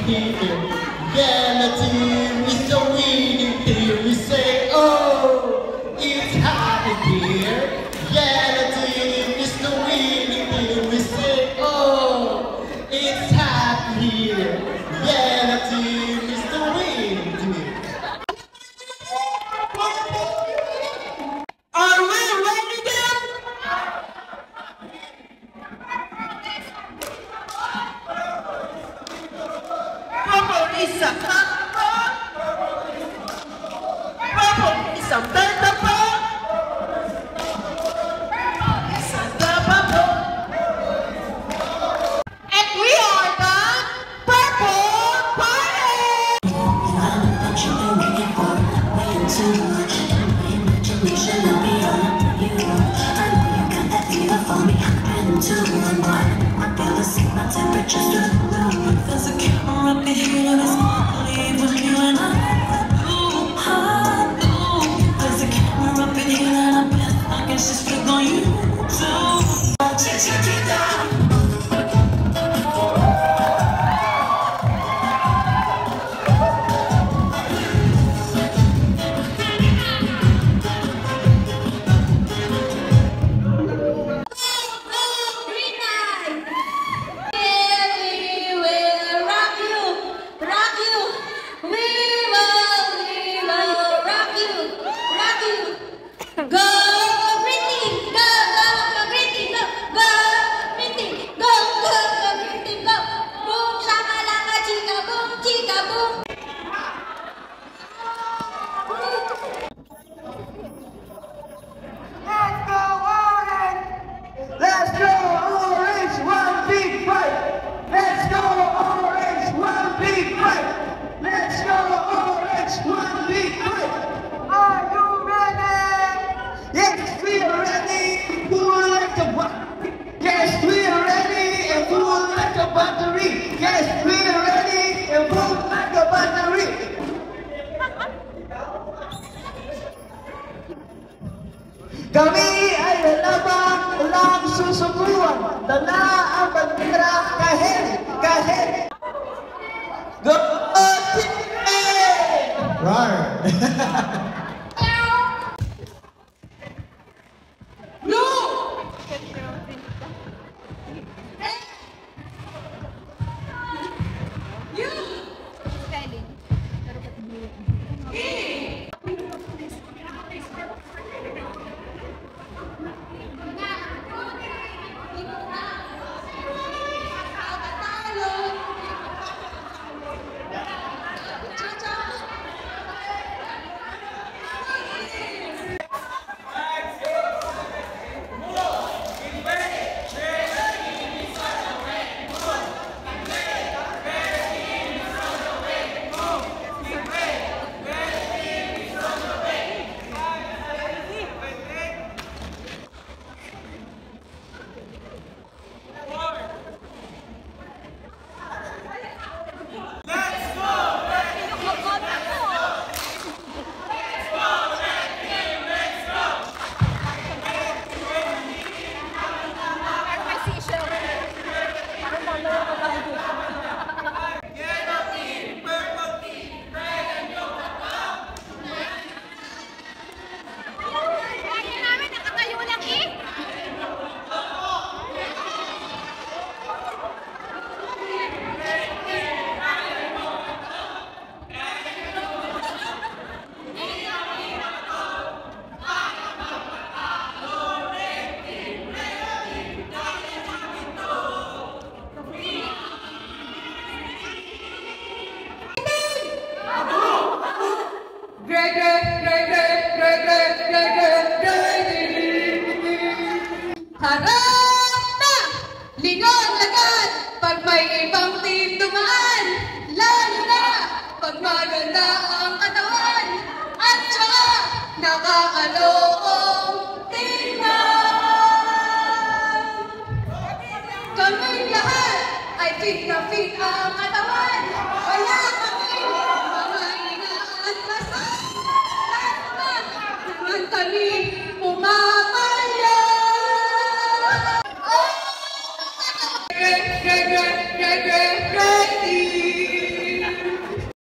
here. Yeah, the team is the winning team. We say, oh, it's hot in here. Yeah, the team is the winning team. We say, oh, it's hot here. Yeah, the team is the winning team. Are we ready then? Purple is a hot. Purple is a better ball. It's a double. And we are the Purple Party. Too much, my imagination will be all up to you. I know you got that fever for me, I'm to one boy. I feel the same, my temperature's through the roof. There's a camera up in here and it's believe with you and there's a camera up in here and I bet I can just click on you too. Check it out. Yes, we are ready and move like a battery. Kami ay lalabang susubuan. Dala ang bandera kahit. Go team! Right. Harap na! Lingon agad pag may ibang team dumaan. Lalo na pag maganda ang katawan. At saka nakakaloong tingnan. Kaming lahat ay fit na fit ang katawan. Kaya kami mga inaatlasan. Lahat naman kami pumakalya. Yeah.